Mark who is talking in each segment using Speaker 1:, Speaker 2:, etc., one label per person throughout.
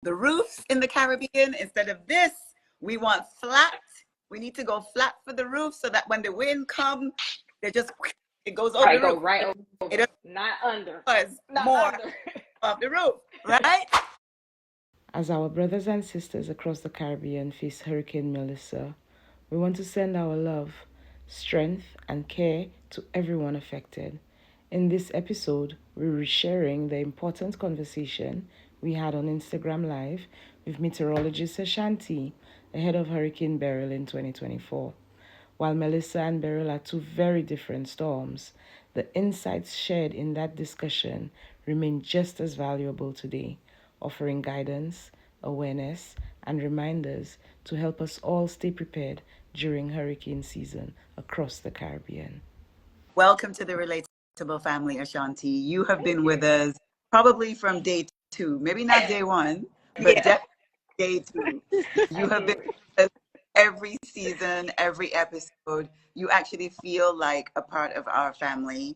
Speaker 1: the roofs in the Caribbean. Instead of this, we want flat. We need to go flat for the roof so that when the wind comes, it just it goes over the
Speaker 2: go
Speaker 1: roof.
Speaker 2: right over,
Speaker 1: it
Speaker 2: not under.
Speaker 1: Not more under. Off the roof, right?
Speaker 3: As our brothers and sisters across the Caribbean face Hurricane Melissa, we want to send our love, strength, and care to everyone affected. In this episode, we're resharing the important conversation we had on Instagram Live with meteorologist Ashanti ahead of Hurricane Beryl in 2024. While Melissa and Beryl are two very different storms, the insights shared in that discussion remain just as valuable today, offering guidance, awareness, and reminders to help us all stay prepared during hurricane season across the Caribbean.
Speaker 1: Welcome to the Relatable family, Ashanti. You have been with us probably from day 2, maybe not day 1, but definitely day 2. You have been with us every season, every episode. You actually feel like a part of our family.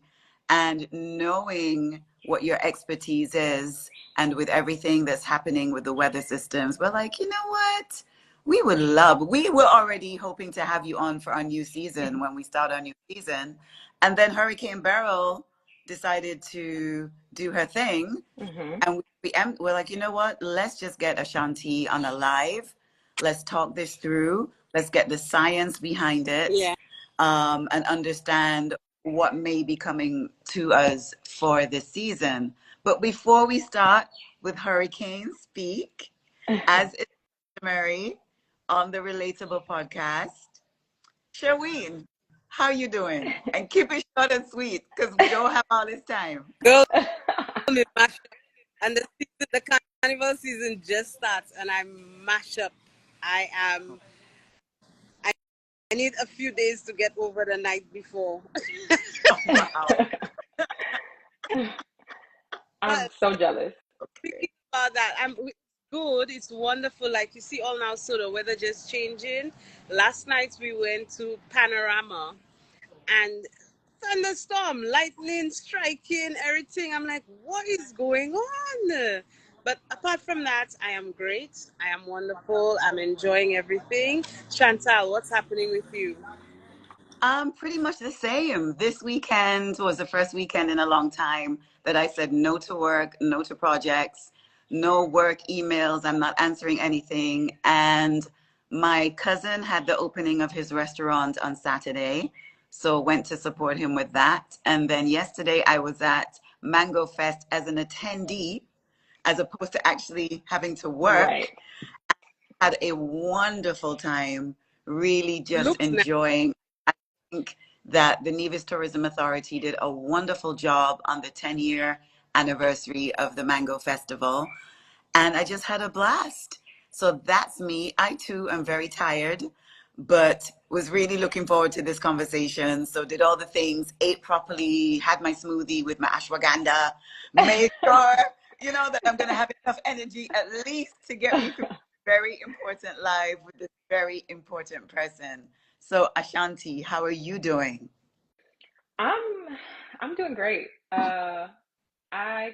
Speaker 1: And knowing what your expertise is, and with everything that's happening with the weather systems, we're like, you know what? We were already hoping to have you on for our new season when we start our new season. And then Hurricane Beryl decided to do her thing. And we're like, you know what? Let's just get Ashanti on a live. Let's talk this through. Let's get the science behind it. And understand what may be coming to us for this season. But before we start with Hurricane Speak, as is customary on the Relatable podcast, Sherween, how you doing? And keep it short and sweet because we don't have all this time.
Speaker 4: Girl, and the carnival season just starts, and I mash up. I need a few days to get over the night before.
Speaker 1: Wow.
Speaker 2: I'm so jealous.
Speaker 4: Thinking about that, I'm good. It's wonderful. Like you see, all now, so the weather just changing. Last night we went to Panorama, and thunderstorm, lightning striking, everything. I'm like, what is going on? But apart from that, I am great. I am wonderful. I'm enjoying everything. Chantal, what's happening with you?
Speaker 1: Pretty much the same. This weekend was the first weekend in a long time that I said no to work, no to projects, no work emails. I'm not answering anything. And my cousin had the opening of his restaurant on Saturday, so went to support him with that. And then yesterday I was at Mango Fest as an attendee, as opposed to actually having to work.
Speaker 2: Right.
Speaker 1: Had a wonderful time, really just enjoying. I think that the Nevis Tourism Authority did a wonderful job on the 10-year anniversary of the Mango Festival. And I just had a blast. So that's me. I too am very tired, but was really looking forward to this conversation. So did all the things, ate properly, had my smoothie with my ashwagandha, made sure, that I'm going to have enough energy at least to get me through very important live with this very important person. So Ashanti, how are you doing?
Speaker 2: I'm doing great. I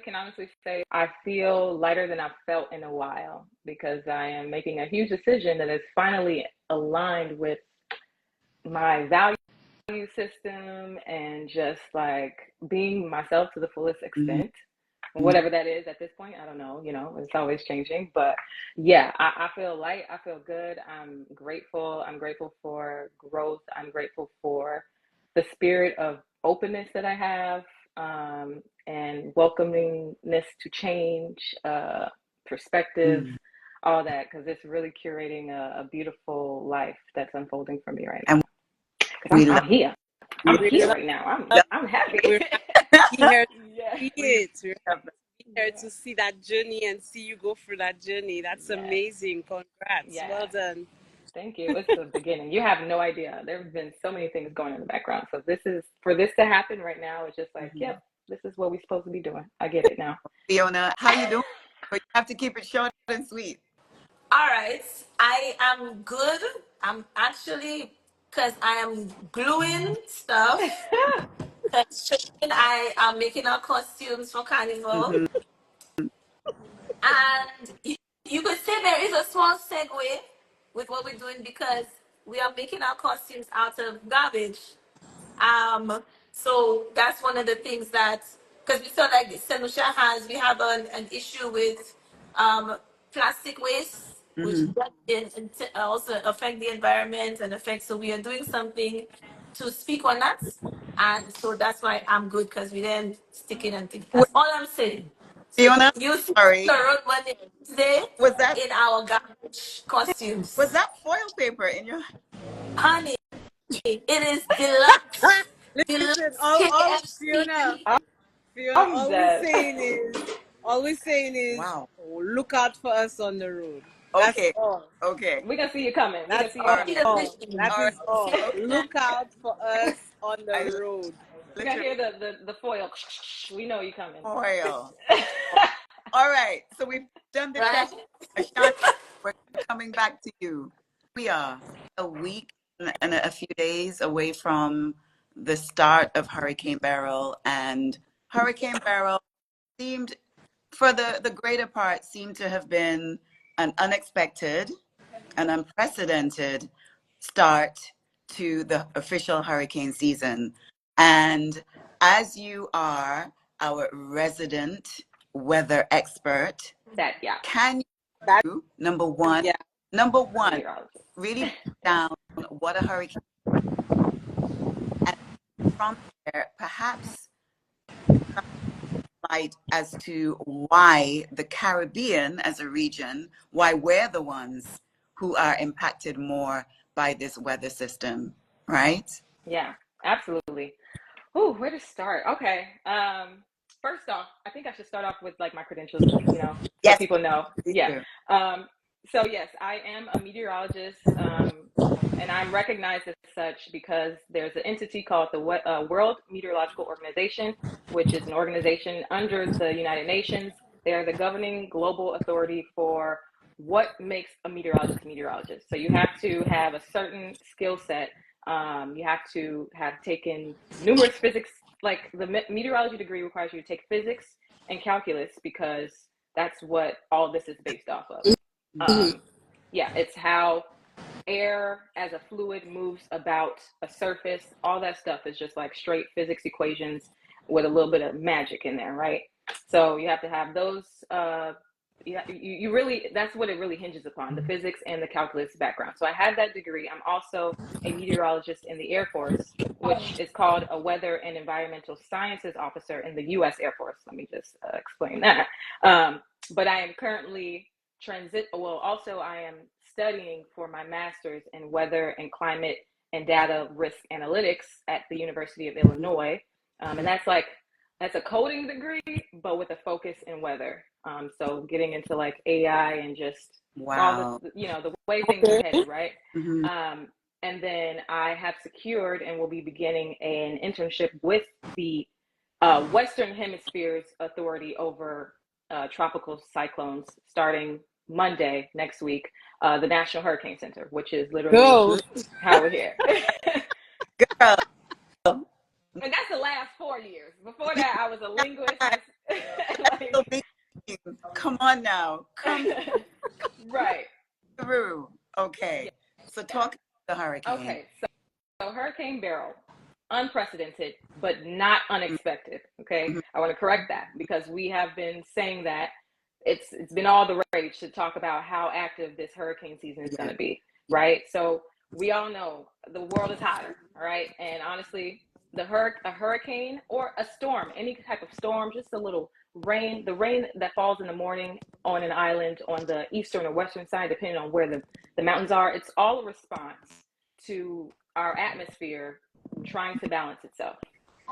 Speaker 2: can honestly say I feel lighter than I've felt in a while because I am making a huge decision that is finally aligned with my value system and just like being myself to the fullest extent. Whatever that is at this point, I don't know, it's always changing. But yeah, I feel light. I feel good. I'm grateful. I'm grateful for growth. I'm grateful for the spirit of openness that I have, and welcomingness to change, perspective, all that, because it's really curating a beautiful life that's unfolding for me right now. I'm here. I'm here right now. I'm happy.
Speaker 4: We're here to see it. We're here to see that journey and see you go through that journey. That's amazing. Congrats. Well done.
Speaker 2: Thank you. It's the beginning. You have no idea. There have been so many things going in the background. So for this to happen right now, it's just like, yep, this is what we're supposed to be doing. I get it now.
Speaker 1: Fiona, how you doing? But you have to keep it short and sweet.
Speaker 5: All right. I am good. I'm actually, because I am gluing stuff. And I am making our costumes for Carnival. And you there is a small segue with what we're doing because we are making our costumes out of garbage. So that's one of the things that, because we feel like St. Lucia we have an issue with plastic waste, which also affect the environment and affect, so we are doing something to speak on that. And so that's why I'm good, because we didn't stick it and think.
Speaker 1: Wait,
Speaker 5: That's all I'm saying. So
Speaker 1: Fiona,
Speaker 5: you see
Speaker 1: sorry.
Speaker 5: the road money today
Speaker 1: Was that
Speaker 5: in our garbage costumes.
Speaker 1: foil paper in your?
Speaker 5: Honey, it is deluxe.
Speaker 4: Listen,
Speaker 5: Deluxe
Speaker 4: all
Speaker 5: KFC.
Speaker 4: Fiona,
Speaker 2: I'm dead.
Speaker 4: all we're saying is,
Speaker 1: Wow.
Speaker 4: look out for us on the road. That's
Speaker 1: Okay.
Speaker 4: all.
Speaker 1: Okay.
Speaker 2: We're gonna see you coming. We're gonna
Speaker 4: That's
Speaker 2: see you
Speaker 1: All
Speaker 4: all.
Speaker 2: coming.
Speaker 5: See the
Speaker 4: That
Speaker 5: vision.
Speaker 1: right.
Speaker 4: is all.
Speaker 5: See
Speaker 1: Okay.
Speaker 5: the
Speaker 4: Look out for us on the
Speaker 1: I
Speaker 4: road.
Speaker 2: We're gonna
Speaker 1: literally
Speaker 2: hear the foil. We know you coming.
Speaker 1: foil. All right. So we've done the check.
Speaker 5: right.
Speaker 1: Ashanti, we're coming back to you. We are a week and a few days away from the start of Hurricane Beryl, and Hurricane Beryl seemed, for the greater part, seemed to have been an unexpected, an unprecedented start to the official hurricane season. And as you are our resident weather expert, can
Speaker 4: That
Speaker 1: you, number one,
Speaker 4: yeah.
Speaker 2: Meteorologist.
Speaker 1: really break down what a hurricane is, and from there, perhaps light as to why the Caribbean as a region, why we're the ones who are impacted more by this weather system, right?
Speaker 2: Yeah, absolutely. Ooh, where to start? Okay. First off, I think I should start off with like my credentials, so
Speaker 1: Yes,
Speaker 2: people know.
Speaker 1: please
Speaker 2: Yeah.
Speaker 1: do.
Speaker 2: So yes, I am a meteorologist, and I'm recognized as such because there's an entity called the World Meteorological Organization, which is an organization under the United Nations. They are the governing global authority for what makes a meteorologist a meteorologist. So you have to have a certain skill set. You have to have taken numerous physics, like the meteorology degree requires you to take physics and calculus because that's what all this is based off of. Yeah, it's how air as a fluid moves about a surface. All that stuff is just like straight physics equations with a little bit of magic in there, right? So you have to have those. You really, that's what it really hinges upon, the physics and the calculus background. So I had that degree. I'm also a meteorologist in the Air Force, which is called a Weather and Environmental Sciences Officer in the U.S. Air Force. Let me just explain that. But I am currently also I am studying for my master's in weather and climate and data risk analytics at the University of Illinois. And that's a coding degree, but with a focus in weather. So getting into like AI and just all
Speaker 1: Wow.
Speaker 2: the way things are headed, right?
Speaker 1: Mm-hmm.
Speaker 2: And then I have secured and will be beginning an internship with the Western Hemisphere's authority over tropical cyclones starting Monday next week, the National Hurricane Center, which is literally
Speaker 4: Go.
Speaker 2: how we're here.
Speaker 1: Girl.
Speaker 2: And that's the last 4 years. Before that, I was a linguist.
Speaker 1: Come on now. Come
Speaker 2: right.
Speaker 1: through. Okay.
Speaker 2: Yeah.
Speaker 1: So talk about the hurricane.
Speaker 2: Okay. So Hurricane Beryl, unprecedented, but not unexpected. Okay.
Speaker 1: Mm-hmm.
Speaker 2: I want to correct that because we have been saying that it's been all the rage to talk about how active this hurricane season is going to be. Right. So we all know the world is hotter. All right. And honestly, a hurricane or a storm, any type of storm, just a little rain, the rain that falls in the morning on an island on the eastern or western side, depending on where the mountains are, it's all a response to our atmosphere trying to balance itself.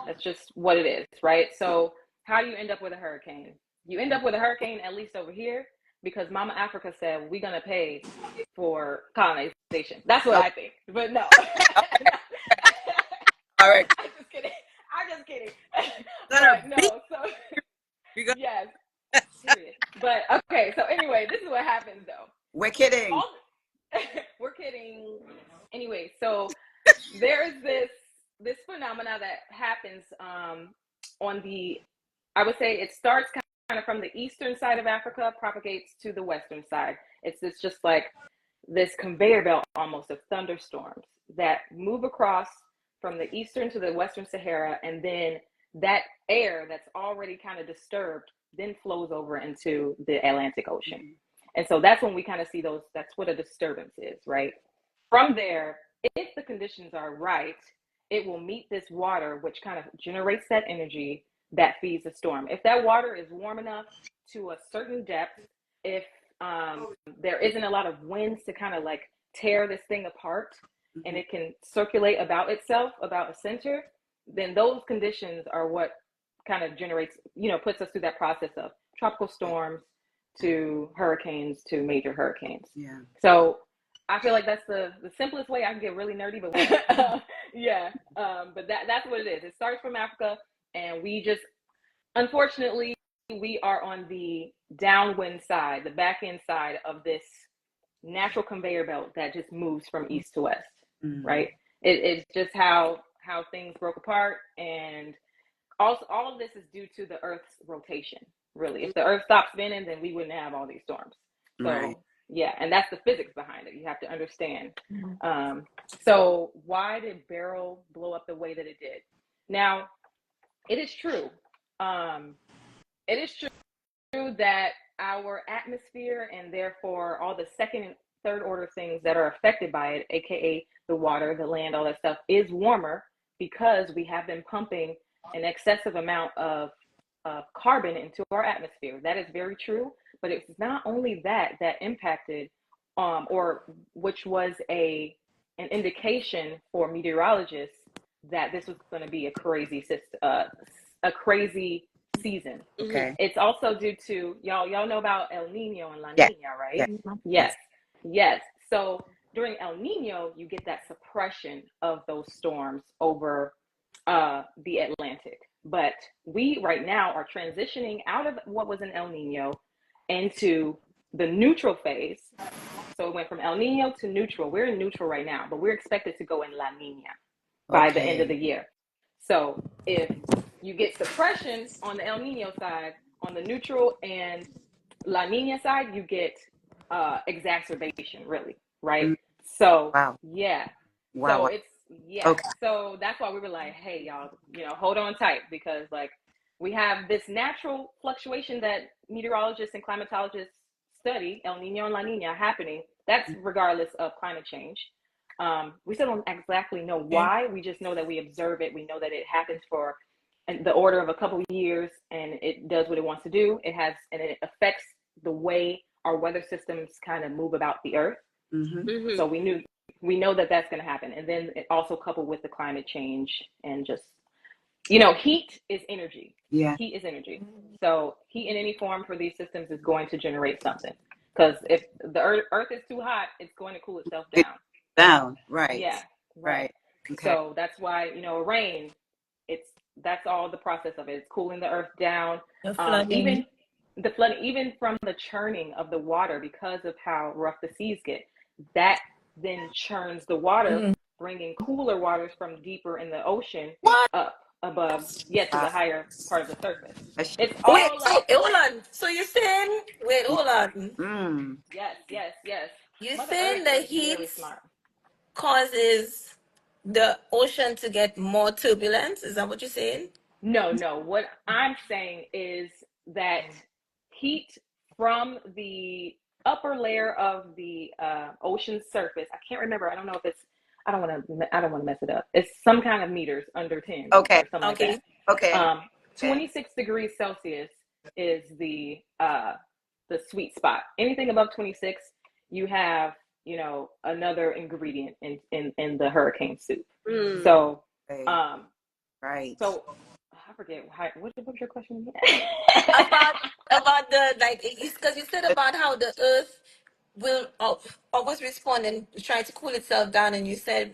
Speaker 2: That's just what it is, right? So how do you end up with a hurricane? You end up with a hurricane, at least over here, because Mama Africa said we're going to pay for colonization. That's what I think. But no.
Speaker 1: All right.
Speaker 2: I'm just kidding. But no, so yes. Period. But okay, so anyway, this is what happens though.
Speaker 1: We're kidding.
Speaker 2: We're kidding. Anyway, so there's this phenomena that happens I would say it starts kind of from the eastern side of Africa, propagates to the western side. It's just like this conveyor belt almost of thunderstorms that move across from the eastern to the western Sahara, and then that air that's already kind of disturbed then flows over into the Atlantic Ocean. And so that's when we kind of see those, that's what a disturbance is, right? From there, if the conditions are right, it will meet this water, which kind of generates that energy that feeds the storm. If that water is warm enough to a certain depth, if there isn't a lot of winds to kind of like tear this thing apart, and it can circulate about itself, about a center, then those conditions are what kind of generates, puts us through that process of tropical storms to hurricanes to major hurricanes.
Speaker 1: Yeah.
Speaker 2: So I feel like that's the simplest way. I can get really nerdy, but yeah. But that's what it is. It starts from Africa, and we just, unfortunately, we are on the downwind side, the back end side of this natural conveyor belt that just moves from east to west, right? It's just how things broke apart, and also all of this is due to the Earth's rotation. Really, if the Earth stopped spinning, then we wouldn't have all these storms. So
Speaker 1: right.
Speaker 2: Yeah, and that's the physics behind it. You have to understand. So why did Beryl blow up the way that it did? Now, it is true. It is true that our atmosphere, and therefore all the second and third order things that are affected by it, aka the water, the land, all that stuff, is warmer because we have been pumping an excessive amount of carbon into our atmosphere. That is very true, but it's not only that impacted, or which was an indication for meteorologists that this was going to be a crazy season.
Speaker 1: Okay.
Speaker 2: It's also due to y'all know about El Nino and La Nina, right? Yes. So during El Nino, you get that suppression of those storms over the Atlantic. But we right now are transitioning out of what was an El Nino into the neutral phase. So it went from El Nino to neutral. We're in neutral right now, but we're expected to go in La Nina by the end of the year. So if you get suppression on the El Nino side, on the neutral and La Nina side, you get exacerbation, really, right? So so it's so that's why we were like, hey, y'all, hold on tight, because like we have this natural fluctuation that meteorologists and climatologists study, El Nino and La Nina, happening. That's regardless of climate change. We still don't exactly know why. We just know that we observe it. We know that it happens for the order of a couple of years, and it does what it wants to do. It affects the way our weather systems kind of move about the earth. So we know that that's going to happen. And then it also coupled with the climate change and just, heat is energy.
Speaker 1: Yeah.
Speaker 2: Heat is energy. So heat in any form for these systems is going to generate something. Because if the earth is too hot, it's going to cool itself down.
Speaker 1: Right.
Speaker 2: Yeah. Right. Okay. So that's why, rain, that's all the process of it. It's cooling the earth down. Even the flooding, even from the churning of the water, because of how rough the seas get, that then churns the water, bringing cooler waters from deeper in the ocean up above, to the higher part of the surface. It's all
Speaker 5: hold on. So you're saying, hold on.
Speaker 2: Yes.
Speaker 5: You're
Speaker 2: Mother
Speaker 5: saying
Speaker 2: Earth
Speaker 5: the
Speaker 2: is
Speaker 5: heat
Speaker 2: really smart.
Speaker 5: causes the ocean to get more turbulence? Is that what you're saying?
Speaker 2: No. What I'm saying is that heat from the upper layer of the ocean surface. I can't remember. I don't know if it's. I don't want to mess it up. It's some kind of meters under 10.
Speaker 1: Okay.
Speaker 2: Or something like that.
Speaker 1: Okay.
Speaker 2: 26 degrees Celsius is the sweet spot. Anything above 26, you have another ingredient in the hurricane soup. So
Speaker 1: right.
Speaker 2: So I forget what was your question again?
Speaker 5: about the because you said about how the earth will always respond and try to cool itself down, and you said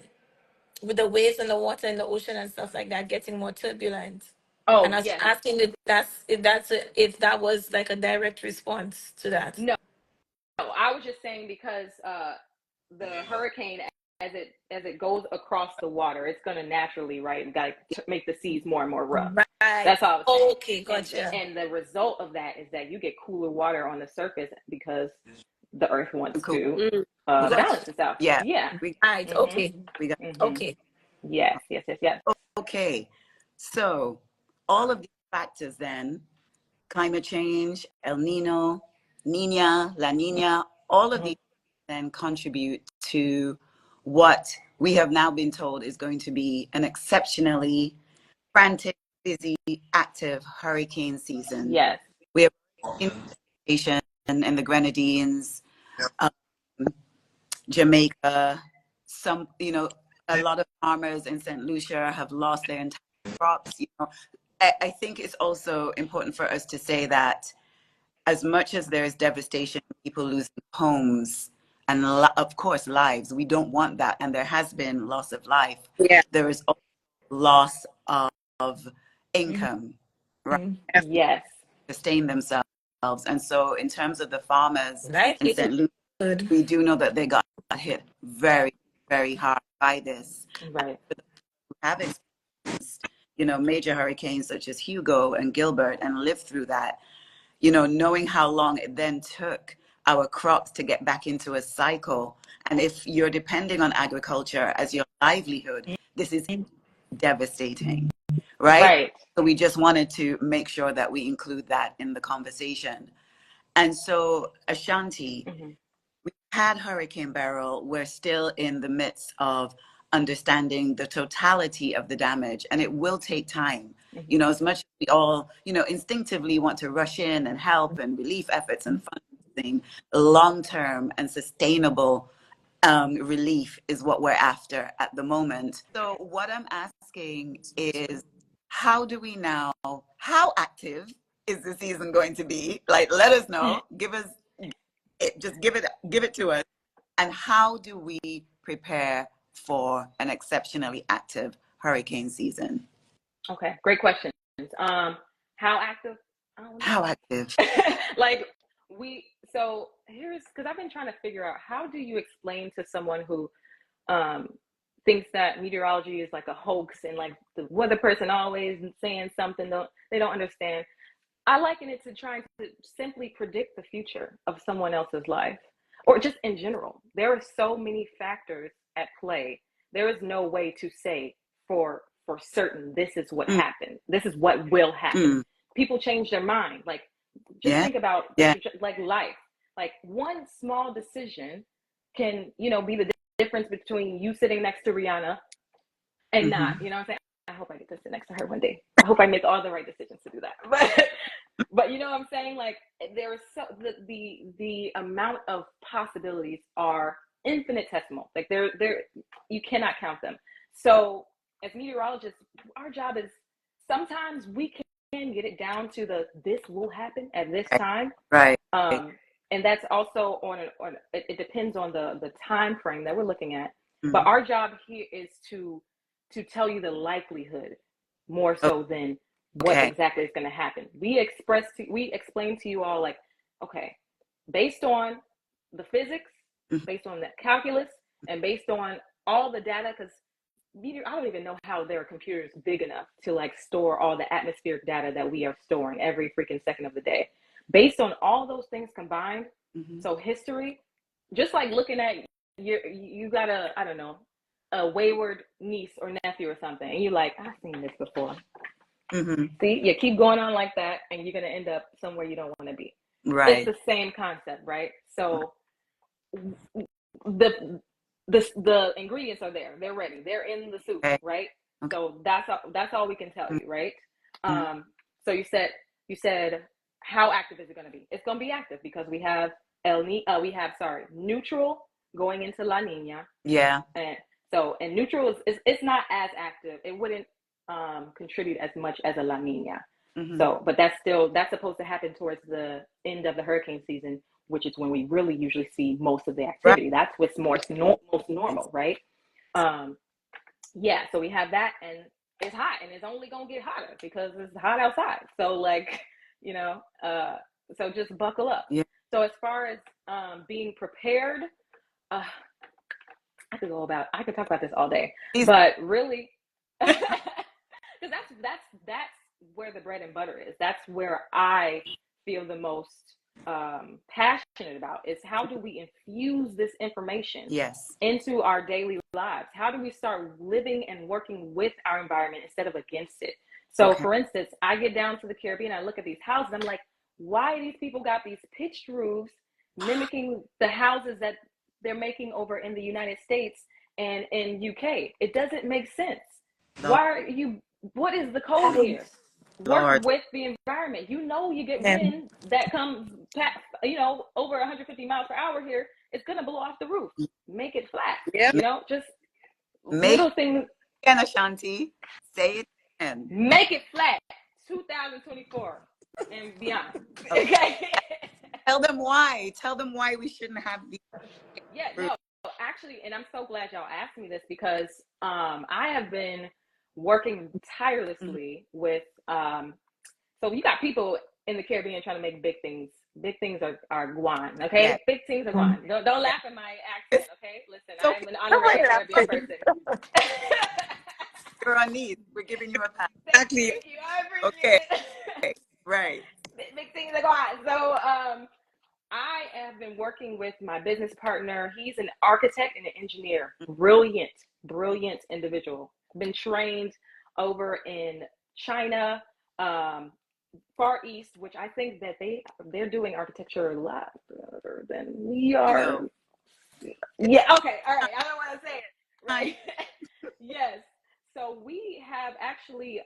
Speaker 5: with the waves and the water in the ocean and stuff like that getting more turbulent. And I was asking if that was like a direct response to that.
Speaker 2: No, I was just saying because the hurricane, as it goes across the water, it's going to naturally, make the seas more and more rough.
Speaker 5: Right.
Speaker 2: That's all I was saying.
Speaker 5: Okay, gotcha.
Speaker 2: And the result of that is that you get cooler water on the surface because the earth wants
Speaker 1: Cool.
Speaker 2: to balance itself.
Speaker 1: Yeah.
Speaker 5: Right. Okay.
Speaker 1: We got
Speaker 5: Okay.
Speaker 2: Yes.
Speaker 1: Okay. So all of these factors then, climate change, El Nino, Nina, La Nina, all of these then contribute to what we have now been told is going to be an exceptionally frantic, busy, active hurricane season.
Speaker 2: Yes.
Speaker 1: We have inundation in the Grenadines, um, Jamaica, some, a lot of farmers in St. Lucia have lost their entire crops. I think it's also important for us to say that as much as there's devastation, people losing homes and of course lives, we don't want that. And there has been loss of life.
Speaker 4: Yeah.
Speaker 1: There is also loss of income, right?
Speaker 2: Yes.
Speaker 1: Sustain themselves. And so in terms of the farmers
Speaker 5: Right.
Speaker 1: in St. Lucia, we do know that they got hit very, very hard by this.
Speaker 2: Right.
Speaker 1: We have experienced, major hurricanes such as Hugo and Gilbert and lived through that, knowing how long it then took our crops to get back into a cycle. And if you're depending on agriculture as your livelihood, this is devastating, right? So we just wanted to make sure that we include that in the conversation. And so, Ashanti, we had Hurricane Beryl. We're still in the midst of understanding the totality of the damage, and it will take time. As much as we all, instinctively want to rush in and help and relief efforts and fundraising, long-term and sustainable relief is what we're after at the moment. So what I'm asking is, how active is the season going to be? Like, let us know, give it to us. And how do we prepare for an exceptionally active hurricane season?
Speaker 2: Okay, great questions. How active?
Speaker 1: How active?
Speaker 2: So here's, because I've been trying to figure out, how do you explain to someone who thinks that meteorology is like a hoax and like the weather person always saying something, they don't understand. I liken it to trying to simply predict the future of someone else's life, or just in general. There are so many factors at play. There is no way to say for certain this is what happened. This is what will happen. People change their mind. Like, just think about like life. Like, one small decision can, be the difference between you sitting next to Rihanna and not. You know what I'm saying? I hope I get to sit next to her one day. I hope I make all the right decisions to do that. But you know what I'm saying? Like, there is the amount of possibilities are infinitesimal. Like, there you cannot count them. So as meteorologists, our job is, sometimes we can get it down to this will happen at this time.
Speaker 1: Right.
Speaker 2: And that's also it depends on the time frame that we're looking at. But our job here is to tell you the likelihood more so than what exactly is going to happen. We explain to you all, like, okay, based on the physics, based on the calculus, and based on all the data, because I don't even know how there are computers big enough to like store all the atmospheric data that we are storing every freaking second of the day. Based on all those things combined, so history, just like looking at you got a wayward niece or nephew or something, and you're like, I've seen this before. See, you keep going on like that, and you're gonna end up somewhere you don't want to be. Right. It's the same concept, right? So the ingredients are there. They're ready. They're in the soup, right? So that's all we can tell you, right? So you said how active is it going to be? It's going to be active because we have neutral going into La Nina. Yeah. And neutral is it's not as active. It wouldn't contribute as much as a La Nina. So, but that's supposed to happen towards the end of the hurricane season, which is when we really usually see most of the activity. That's what's most normal, right? So we have that, and it's hot, and it's only gonna get hotter because it's hot outside. So like, so just buckle up. Yeah. So as far as being prepared, I could talk about this all day, but really, because that's where the bread and butter is. That's where I feel the most passionate about is how do we infuse this information
Speaker 1: Yes.
Speaker 2: into our daily lives? How do we start living and working with our environment instead of against it? So,
Speaker 1: Okay.
Speaker 2: for instance, I get down to the Caribbean, I look at these houses, I'm like, why these people got these pitched roofs mimicking the houses that they're making over in the United States and in UK? It doesn't make sense.
Speaker 1: Lord.
Speaker 2: Why are you, what is the code here? Work
Speaker 1: Lord.
Speaker 2: with the environment. You know, you get
Speaker 5: Yeah.
Speaker 2: wind that comes, you know, over 150 miles per hour here. It's gonna blow off the roof. Make it flat.
Speaker 4: Yep.
Speaker 2: You know, just
Speaker 1: Make
Speaker 2: little things.
Speaker 1: again, Ashanti. Say it again.
Speaker 2: Make it flat. 2024 and beyond.
Speaker 1: Okay.
Speaker 2: Okay.
Speaker 1: Tell them why. Tell them why we shouldn't have these.
Speaker 2: Yeah. No. Actually, and I'm so glad y'all asked me this because I have been working tirelessly with so you got people in the Caribbean trying to make big things. Big things are guan, okay?
Speaker 1: Yes.
Speaker 2: Big things are guan. Don't laugh at my accent, okay? Listen,
Speaker 1: So,
Speaker 2: I'm an honorary Caribbean person.
Speaker 1: you're on knees. We're giving you a pass.
Speaker 4: Exactly.
Speaker 2: Thank you. I appreciate it.
Speaker 1: Okay. Right.
Speaker 2: Big things are guan. So I have been working with my business partner. He's an architect and an engineer. Brilliant, brilliant individual. Been trained over in China, Far East, which I think that they're doing architecture a lot better than we are.
Speaker 1: You know.
Speaker 2: Yeah. Okay. All right. I don't want to say it. Right. Yes. So we have actually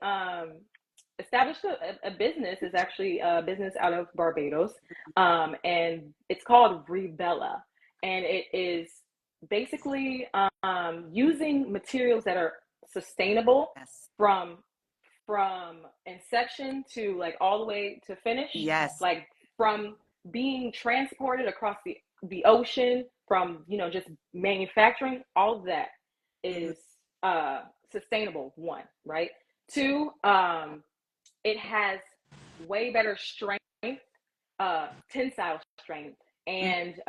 Speaker 2: established a business. Is actually a business out of Barbados, and it's called Rebella, and it is basically using materials that are sustainable
Speaker 1: Yes.
Speaker 2: from inception to like all the way to finish.
Speaker 1: Yes.
Speaker 2: Like from being transported across the ocean, from just manufacturing, all of that is sustainable. One, right? Two, it has way better strength, tensile strength, and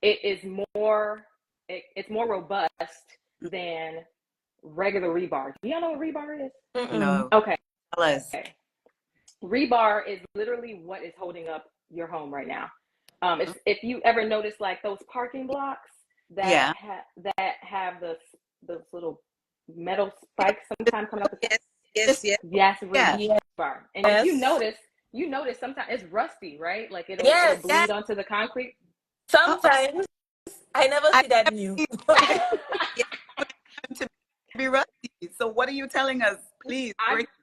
Speaker 2: it is more it's more robust than regular rebar. Do y'all know what rebar is?
Speaker 1: No.
Speaker 2: Okay.
Speaker 1: Tell us.
Speaker 2: Okay. Rebar is literally what is holding up your home right now. If you ever notice like those parking blocks that have those little metal spikes sometimes coming up.
Speaker 4: Yes.
Speaker 2: Yes, rebar. And if you notice sometimes it's rusty, right? Like it'll bleed onto the concrete.
Speaker 5: Sometimes I never see that new.
Speaker 1: To be rusty. So what are you telling us? Please.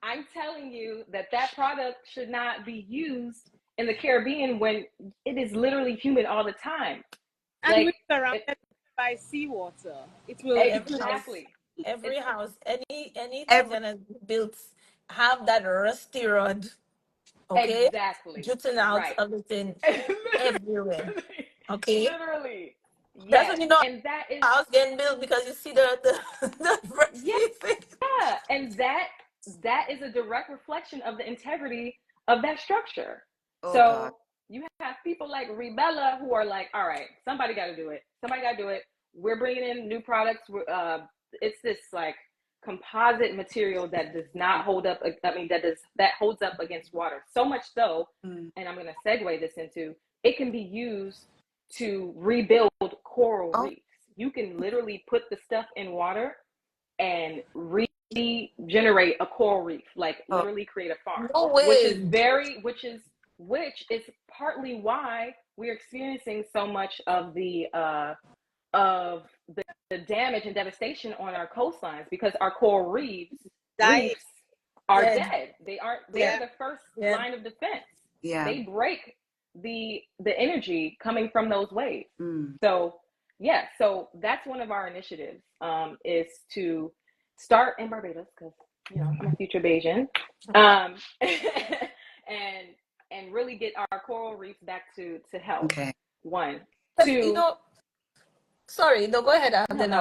Speaker 2: I'm telling you that product should not be used in the Caribbean when it is literally humid all the time.
Speaker 4: And like, we're surrounded by seawater. It will
Speaker 2: exactly.
Speaker 5: Every house, anything that is built have that rusty rod. Okay.
Speaker 2: Exactly.
Speaker 5: Jutting out everything everywhere. Okay.
Speaker 2: Literally.
Speaker 5: That's when you know
Speaker 2: and that is
Speaker 5: house getting built because you see the rusty thing.
Speaker 2: Yeah, and that is a direct reflection of the integrity of that structure.
Speaker 1: Oh,
Speaker 2: so
Speaker 1: God.
Speaker 2: You have people like Rebella who are like, all right, somebody got to do it. We're bringing in new products. It's this like composite material that does not hold up. I mean, that holds up against water. So much so, and I'm going to segue this into, it can be used to rebuild coral reefs. You can literally put the stuff in water and regenerate a coral reef, like literally create a farm.
Speaker 5: No way.
Speaker 2: Which is partly why we're experiencing so much of the damage and devastation on our coastlines, because our coral reefs are dead. They are the first line of defense.
Speaker 1: Yeah.
Speaker 2: They break the energy coming from those waves. So that's one of our initiatives, is to start in Barbados, because I'm a future Bajan, and really get our coral reefs back to health.
Speaker 1: Okay.
Speaker 2: One,
Speaker 5: but,
Speaker 2: two.
Speaker 5: Sorry, no, go ahead.
Speaker 2: Go ahead.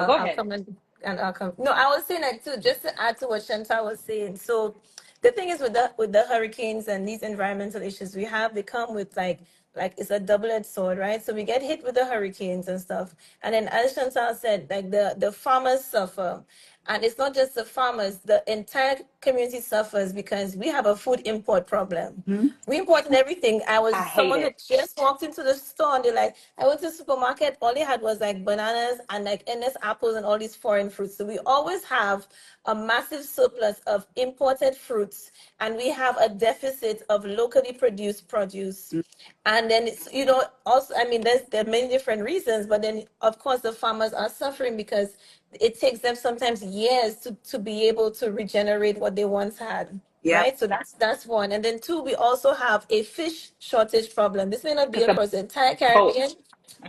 Speaker 5: I'll come. No, I was saying that too, just to add to what Chantal was saying. So the thing is with the hurricanes and these environmental issues we have, they come with like it's a double-edged sword, right? So we get hit with the hurricanes and stuff, and then as Chantal said, like the farmers suffer, And it's not just the farmers, the entire community suffers because we have a food import problem. We import everything. Someone had just walked into the store and they're like, I went to the supermarket, all they had was like bananas and like endless apples and all these foreign fruits. So we always have a massive surplus of imported fruits and we have a deficit of locally produced produce. And then it's, also, I mean, there are many different reasons, but then of course the farmers are suffering because it takes them sometimes years to be able to regenerate what they once had.
Speaker 1: Yep.
Speaker 5: Right. So that's one. And then two, we also have a fish shortage problem. This may not be across the entire Caribbean,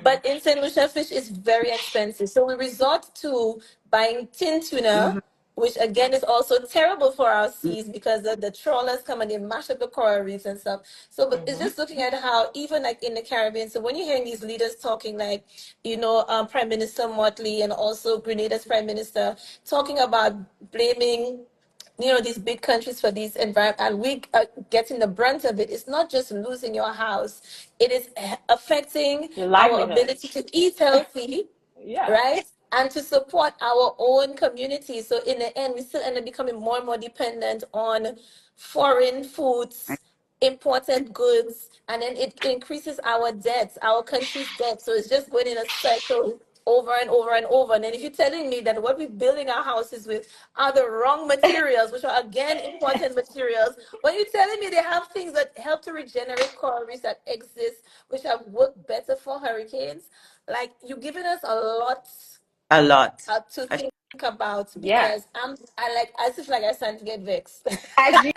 Speaker 5: but in St. Lucia, fish is very expensive. So we resort to buying tin tuna, which again is also terrible for our seas because the trawlers come and they mash up the coral reefs and stuff. So but it's just looking at how even like in the Caribbean, so when you're hearing these leaders talking like, Prime Minister Motley and also Grenada's Prime Minister talking about blaming these big countries for these environment, and we are getting the brunt of it. It's not just losing your house, it is affecting our ability to eat healthy, right? And to support our own community. So in the end, we still end up becoming more and more dependent on foreign foods, imported goods, and then it increases our debts, our country's debt. So it's just going in a cycle over and over and over. And then if you're telling me that what we're building our houses with are the wrong materials, which are again important materials, when you're telling me they have things that help to regenerate coral reefs that exist, which have worked better for hurricanes, like you're giving us
Speaker 1: a lot
Speaker 5: to think about, because I just like I started to get vexed.
Speaker 2: As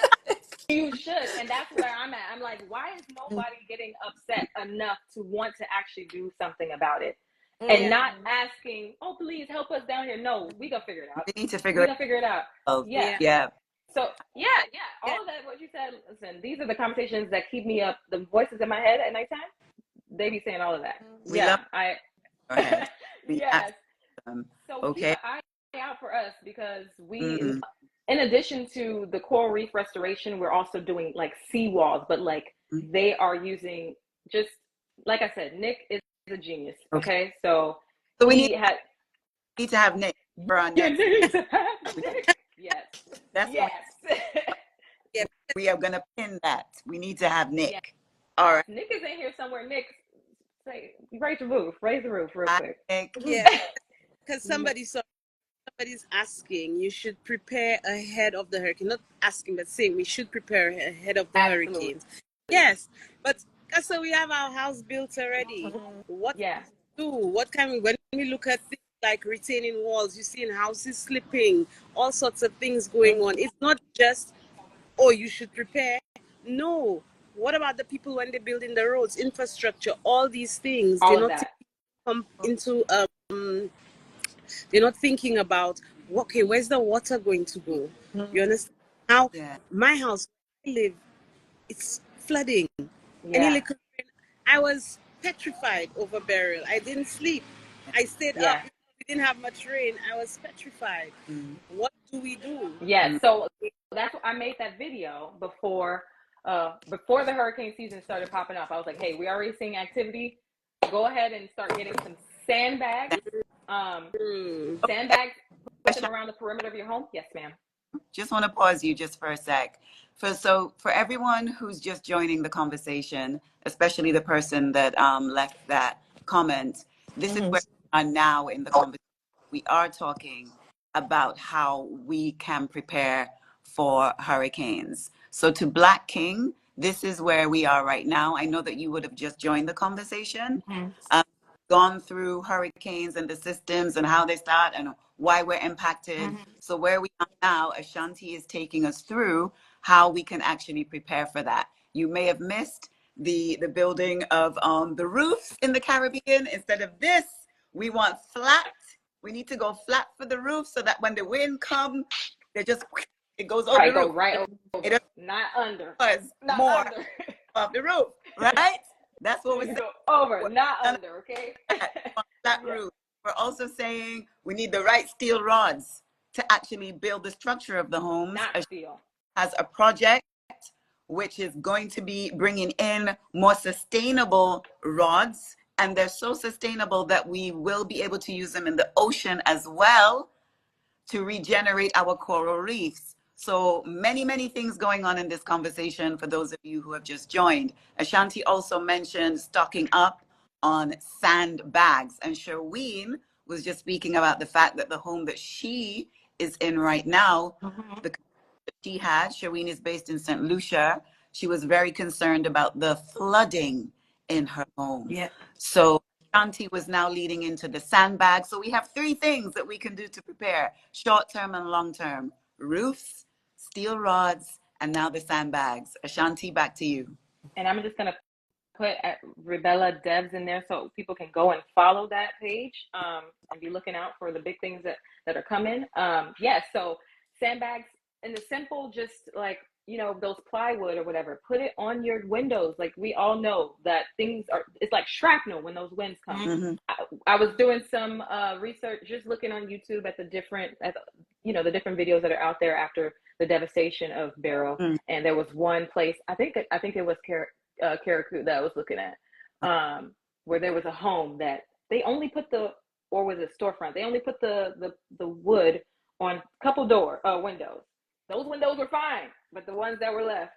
Speaker 2: you should, and that's where I'm at. I'm like, why is nobody getting upset enough to want to actually do something about it? And not asking, oh, please help us down here. No, we gonna figure it out.
Speaker 1: We need to figure it
Speaker 2: out.
Speaker 1: Oh,
Speaker 2: yeah. So all of that, what you said, listen, these are the conversations that keep me up. The voices in my head at nighttime, they be saying all of that.
Speaker 1: We love
Speaker 2: Go
Speaker 1: ahead.
Speaker 2: Yes. So
Speaker 1: okay.
Speaker 2: keep an eye out for us, because we, in addition to the coral reef restoration, we're also doing like seawalls, but like they are using, just like I said, Nick is a genius. Okay. So
Speaker 1: we need to have Nick for our next.
Speaker 2: Yes.
Speaker 1: That's we are gonna pin that. We need to have Nick. Yeah. All right.
Speaker 2: Nick is in here somewhere. Nick, say, raise the roof real quick.
Speaker 4: Yeah. Because somebody's asking, you should prepare ahead of the hurricane. Not asking, but saying we should prepare ahead of the hurricanes. Yes, but so we have our house built already. What do? What can we? When we look at things like retaining walls, you see in houses slipping, all sorts of things going on. It's not just, oh, you should prepare. No. What about the people when they're building the roads, infrastructure, all these things? They're not come into they're not thinking about, okay, where's the water going to go? You understand? How my house where I live, it's flooding. Any little rain, I was petrified over Beryl. I didn't sleep. I stayed up. We didn't have much rain. I was petrified. What do we do?
Speaker 2: So that's why I made that video before the hurricane season started popping up. I was like, hey, we already seeing activity. Go ahead and start getting some sandbags. Sandbags, put them around the perimeter of your home. Yes, ma'am.
Speaker 1: Just want to pause you just for a sec. For everyone who's just joining the conversation, especially the person that left that comment, this is where we are now in the conversation. We are talking about how we can prepare for hurricanes. So to Black King, this is where we are right now. I know that you would have just joined the conversation. Gone through hurricanes and the systems and how they start and why we're impacted. So where we are now, Ashanti is taking us through how we can actually prepare for that. You may have missed the building of the roofs in the Caribbean. Instead of this, we want flat. We need to go flat for the roof so that when the wind comes, it goes over the roof.
Speaker 2: Right over. Not under.
Speaker 1: Not more under. Off the roof, right? That's what we're saying.
Speaker 2: Over, not under, okay?
Speaker 1: Flat roof. We're also saying we need the right steel rods to actually build the structure of the homes.
Speaker 2: Not steel.
Speaker 1: Has a project which is going to be bringing in more sustainable rods, and they're so sustainable that we will be able to use them in the ocean as well. to regenerate our coral reefs. So many, many things going on in this conversation for those of you who have just joined. Ashanti also mentioned stocking up on sandbags. And Sherween was just speaking about the fact that the home that she is in right now, the she had, Sherween is based in St. Lucia. She was very concerned about the flooding in her home.
Speaker 5: Yeah.
Speaker 1: So Ashanti was now leading into the sandbag. So we have three things that we can do to prepare: short-term and long-term: roofs, steel rods, and now the sandbags. Ashanti, back to you.
Speaker 2: And I'm just gonna put at Rebella Devs in there so people can go and follow that page, and be looking out for the big things that are coming. Yes, so sandbags and the simple, just like, you know, those plywood or whatever, put it on your windows. Like, we all know that things are, it's like shrapnel when those winds come. I was doing some research, just looking on YouTube at the different videos that are out there after the devastation of Beryl. And there was one place, I think it was Karakou that I was looking at, where there was a home that they only put or was it a storefront? They only put the wood on a couple windows. Those windows were fine, but the ones that were left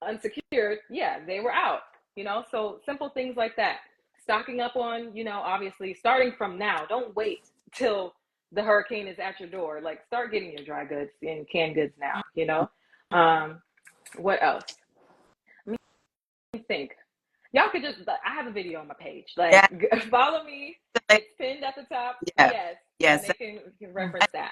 Speaker 2: unsecured, they were out. You know, so simple things like that. Stocking up on, you know, obviously starting from now. Don't wait till the hurricane is at your door. Like, start getting your dry goods and canned goods now. You know, what else? Think y'all could just, I have a video on my page, like, follow me, it's pinned at the top. Yes, and they can reference that.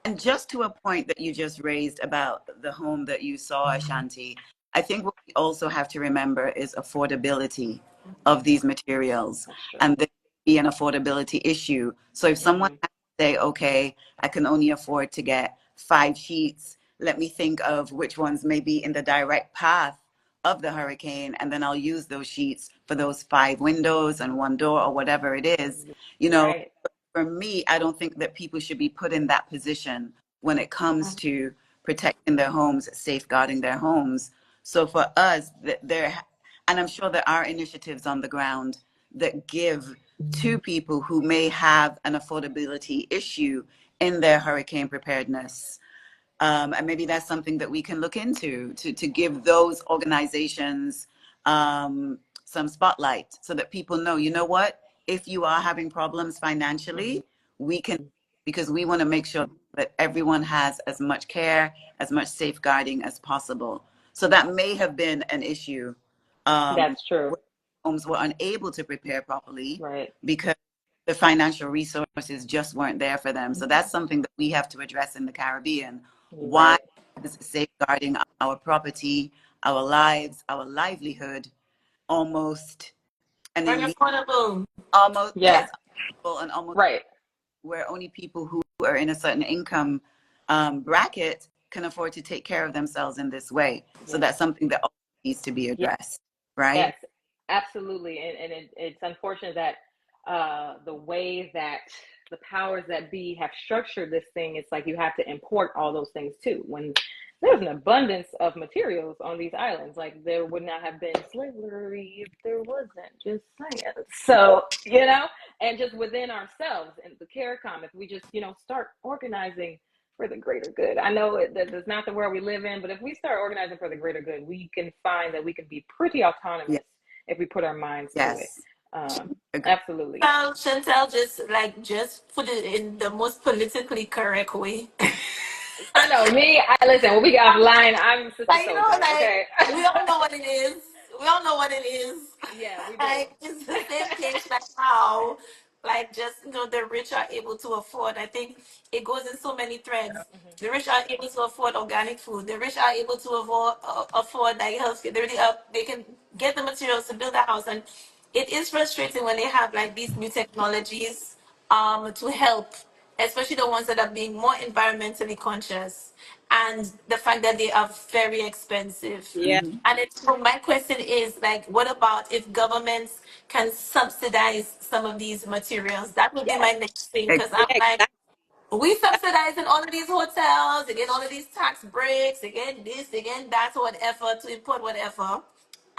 Speaker 1: And just to a point that you just raised about the home that you saw, Ashanti, I think what we also have to remember is affordability of these materials, and there be an affordability issue. So if someone say, okay, I can only afford to get 5 sheets, let me think of which ones may be in the direct path of the hurricane, and then I'll use those sheets for those 5 windows and 1 door or whatever it is. You know, for me, I don't think that people should be put in that position when it comes to protecting their homes, safeguarding their homes. So for us, and I'm sure there are initiatives on the ground that give to people who may have an affordability issue in their hurricane preparedness. And maybe that's something that we can look into to give those organizations some spotlight, so that people know, you know what, if you are having problems financially, we can, because we want to make sure that everyone has as much care, as much safeguarding as possible. So that may have been an issue.
Speaker 2: That's true.
Speaker 1: Homes were unable to prepare properly, because the financial resources just weren't there for them. So that's something that we have to address in the Caribbean. Why is safeguarding our property, our lives, our livelihood almost
Speaker 5: unaffordable?
Speaker 1: Almost, yes, and almost where only people who are in a certain income bracket can afford to take care of themselves in this way. So that's something that also needs to be addressed, right?
Speaker 2: Yes, absolutely. And it's unfortunate that the way that the powers that be have structured this thing, it's like you have to import all those things too. When there's an abundance of materials on these islands, like, there would not have been slavery if there wasn't, just saying. So, you know, and just within ourselves and the CARICOM, if we just, you know, start organizing for the greater good. I know that that's not the world we live in, but if we start organizing for the greater good, we can find that we can be pretty autonomous if we put our minds to it. Absolutely.
Speaker 5: Chantal, just put it in the most politically correct way.
Speaker 2: I know me. Listen. When we get offline, I'm Sister Soldier. Okay.
Speaker 5: We all know what it is. We all know what it is.
Speaker 2: Yeah, we do.
Speaker 5: Like, it's the same case, like how, like, just, you know, the rich are able to afford. I think it goes in so many threads. The rich are able to afford organic food. The rich are able to afford like healthcare. They can get the materials to build a house, and it is frustrating when they have like these new technologies to help, especially the ones that are being more environmentally conscious, and the fact that they are very expensive. And so my question is, like, what about if governments can subsidize some of these materials? That would be my next thing, because I'm like, we subsidize in all of these hotels, they get all of these tax breaks, they get this, they get that, whatever, to import whatever.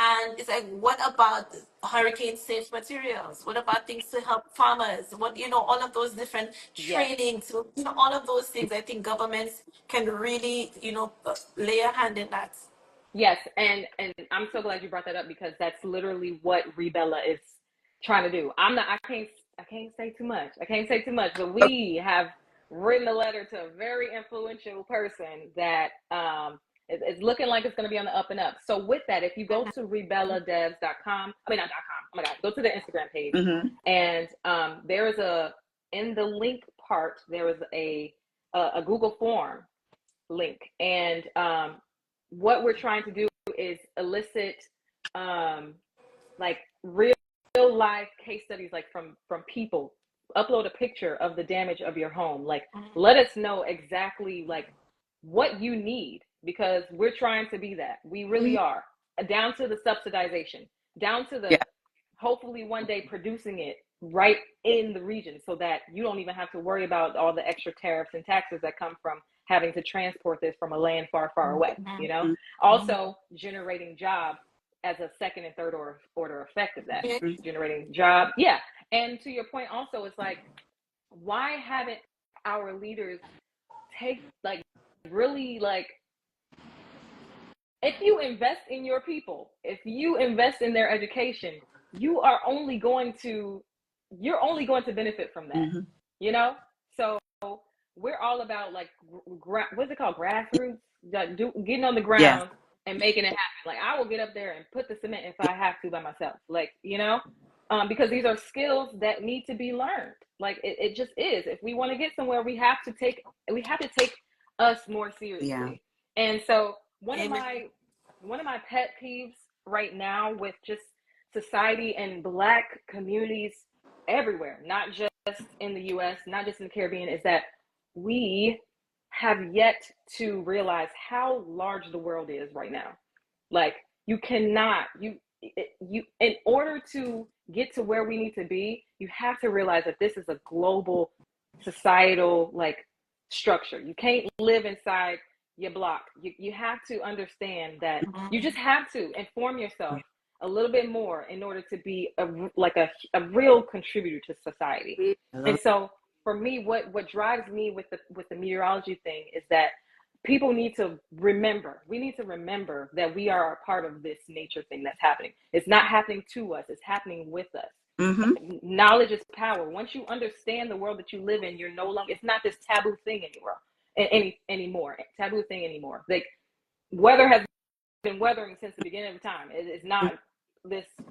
Speaker 5: And it's like, what about hurricane safe materials? What about things to help farmers? What, all of those different trainings, all of those things. I think governments can really, lay a hand in that.
Speaker 2: Yes, and I'm so glad you brought that up, because that's literally what Rebella is trying to do. I can't say too much. I can't say too much, but we have written a letter to a very influential person that it's looking like it's going to be on the up and up. So with that, if you go to rebelladevs.com, I mean not .com, oh my God, go to the Instagram page, and there is in the link part, there is a Google form link, and what we're trying to do is elicit like real life case studies, like from people. Upload a picture of the damage of your home. Like, let us know exactly like what you need, because we're trying to be that. We really are. Down to the subsidization, down to the hopefully one day producing it right in the region, so that you don't even have to worry about all the extra tariffs and taxes that come from having to transport this from a land far, far away, Also generating jobs as a second and third order effect of that, generating job. Yeah. And to your point also, it's like, why haven't our leaders take really if you invest in your people, if you invest in their education, you're only going to benefit from that, So we're all about what's it called? Grassroots, getting on the ground and making it happen. Like, I will get up there and put the cement if I have to by myself, because these are skills that need to be learned. Like, it just is. If we want to get somewhere, we have to take us more seriously. And so one of my pet peeves right now with just society and Black communities everywhere, not just in the US, not just in the Caribbean, is that we have yet to realize how large the world is right now. Like, you cannot, in order to get to where we need to be, you have to realize that this is a global societal structure. You can't live inside your block. You have to understand that you just have to inform yourself a little bit more in order to be a real contributor to society. And so for me, what drives me with the meteorology thing is that people need to remember. We need to remember that we are a part of this nature thing that's happening. It's not happening to us. It's happening with us. Knowledge is power. Once you understand the world that you live in, you're no longer, it's not this taboo thing anymore. Taboo thing anymore. Like, weather has been weathering since the beginning of time. It's not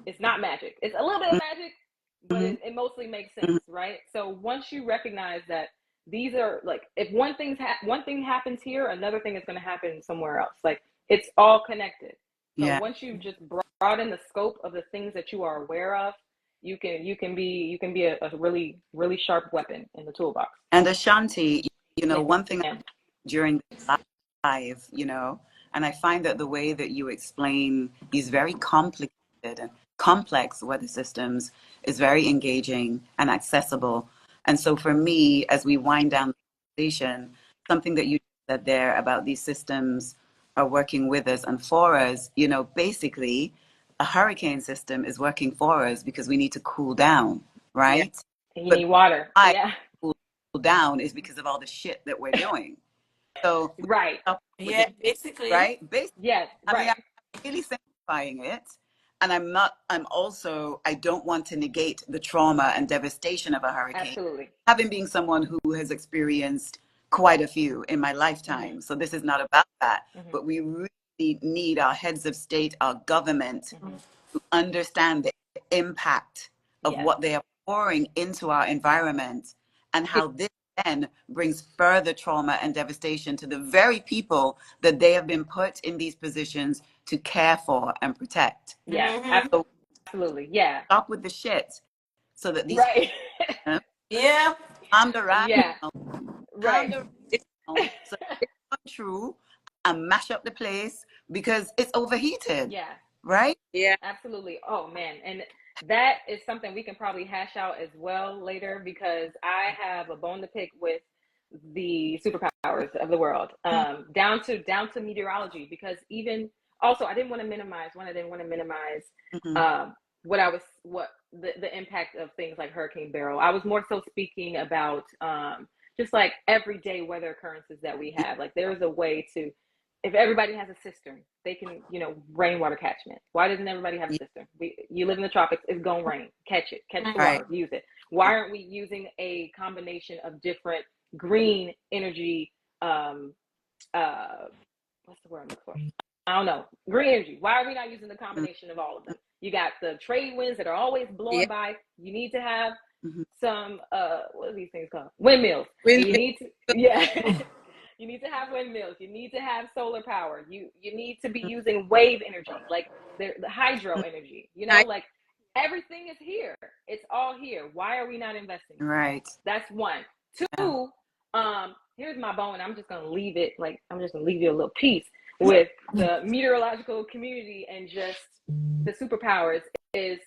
Speaker 2: it's not magic. It's a little bit of magic, but it mostly makes sense, right? So once you recognize that these are if one thing happens here, another thing is going to happen somewhere else. Like, it's all connected. So once you just broaden the scope of the things that you are aware of, you can be a really, really sharp weapon in the toolbox.
Speaker 1: And Ashanti, one thing during live, and I find that the way that you explain these very complicated and complex weather systems is very engaging and accessible. And so for me, as we wind down the conversation, something that you said there about these systems are working with us and for us, basically a hurricane system is working for us because we need to cool down, right?
Speaker 2: And you need water.
Speaker 1: Cool down is because of all the shit that we're doing. So
Speaker 5: basically.
Speaker 1: Right? Basically.
Speaker 2: Yes.
Speaker 1: I mean, I'm really simplifying it. And I don't want to negate the trauma and devastation of a hurricane.
Speaker 2: Absolutely.
Speaker 1: Having been someone who has experienced quite a few in my lifetime. So this is not about that. But we really need our heads of state, our government, to understand the impact of what they are pouring into our environment, and how this then brings further trauma and devastation to the very people that they have been put in these positions to care for and protect.
Speaker 2: Yeah, absolutely. Yeah.
Speaker 1: Stop with the shit so that these
Speaker 5: I'm
Speaker 1: the rat.
Speaker 2: Yeah. Right.
Speaker 1: So it's not true, and mash up the place because it's overheated.
Speaker 2: Yeah.
Speaker 1: Right?
Speaker 4: Yeah.
Speaker 2: Absolutely. Oh man. And that is something we can probably hash out as well later, because I have a bone to pick with the superpowers of the world, down to meteorology, because even also I didn't want to minimize what the impact of things like Hurricane Beryl. I was more so speaking about just like everyday weather occurrences that we have. Like there's a way to, if everybody has a cistern, they can, rainwater catchment. Why doesn't everybody have a cistern? You live in the tropics, it's gonna rain. Catch the water, use it. Why aren't we using a combination of different green energy, what's the word I'm looking for? I don't know. Green energy. Why are we not using the combination of all of them? You got the trade winds that are always blowing by. You need to have some what are these things called? Windmills. You need to you need to have windmills. You need to have solar power. You need to be using wave energy, like the hydro energy. Like everything is here. It's all here. Why are we not investing?
Speaker 1: Right.
Speaker 2: That's one. Two, here's my bone. I'm just gonna leave it, I'm just gonna leave you a little piece with the meteorological community and just the superpowers is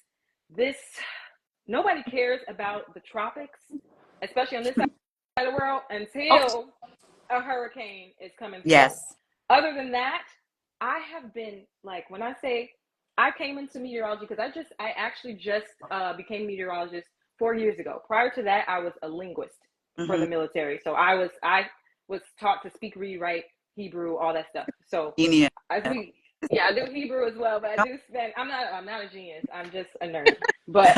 Speaker 2: this. Nobody cares about the tropics, especially on this side of the world, until a hurricane is coming through.
Speaker 1: Yes.
Speaker 2: Other than that, I have been like, when I say I came into meteorology, because I actually just became a meteorologist 4 years ago. Prior to that, I was a linguist for the military. So I was taught to speak, read, write, Hebrew, all that stuff. So I do Hebrew as well, but I do spend. I'm not a genius. I'm just a nerd. But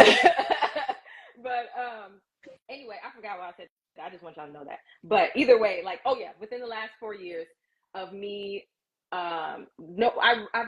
Speaker 2: anyway, I forgot what I said. I just want y'all to know that. But either way, within the last 4 years of me, I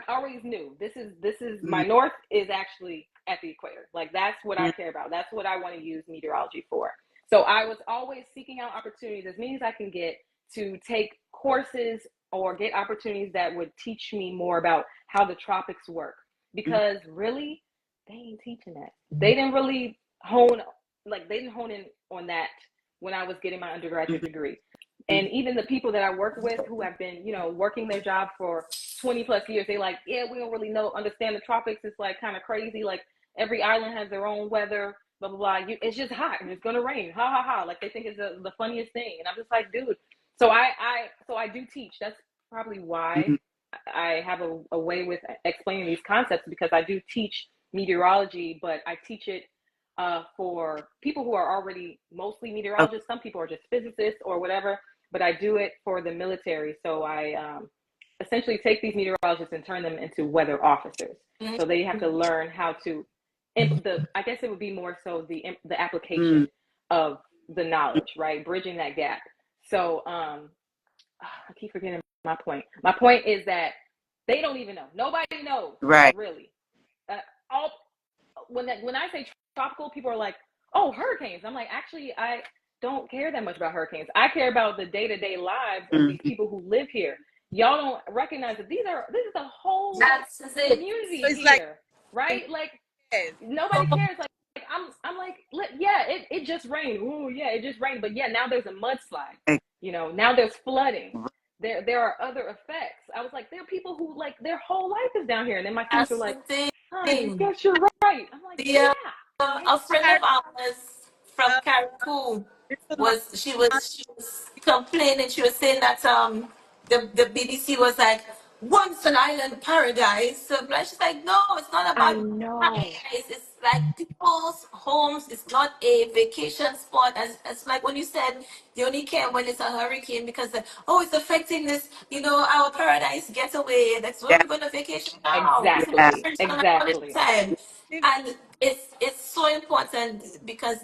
Speaker 2: always knew this is my north is actually at the equator. Like that's what I care about. That's what I want to use meteorology for. So I was always seeking out opportunities, as many as I can get, to take courses or get opportunities that would teach me more about how the tropics work. Because really, they ain't teaching that. They didn't really hone in on that when I was getting my undergraduate degree. And even the people that I work with who have been, working their job for 20 plus years, they like, we don't really understand the tropics. It's like kind of crazy. Like every island has their own weather, blah, blah, blah. It's just hot and it's going to rain. Ha, ha, ha. Like they think it's the funniest thing. And I'm just like, dude. So I do teach. That's probably why I have a way with explaining these concepts, because I do teach meteorology, but I teach it for people who are already mostly meteorologists. Some people are just physicists or whatever, but I do it for the military. So I essentially take these meteorologists and turn them into weather officers. So they have to learn how to, I guess it would be more so the application of the knowledge, right? Bridging that gap. So I keep forgetting my point. My point is that they don't even know. Nobody knows,
Speaker 1: right?
Speaker 2: Really. When I say tropical, people are like, "Oh, hurricanes." I'm like, actually, I don't care that much about hurricanes. I care about the day-to-day lives of these people who live here. Y'all don't recognize that this is a whole community here, right? Like nobody cares. Like I'm like, it just rained. Ooh, yeah, it just rained. But now there's a mudslide. Now there's flooding. There are other effects. I was like, there are people who like their whole life is down here, and then my students are like, I guess you're right. I'm like,
Speaker 5: a friend of ours from Caribou she was complaining. She was saying that the BBC was like, once an island paradise. So she's like, no, it's not about paradise. It's like people's homes. It's not a vacation spot. As like when you said they only care when it's a hurricane because it's affecting this, our paradise getaway. That's where we're going to vacation now.
Speaker 2: Exactly.
Speaker 5: And it's so important because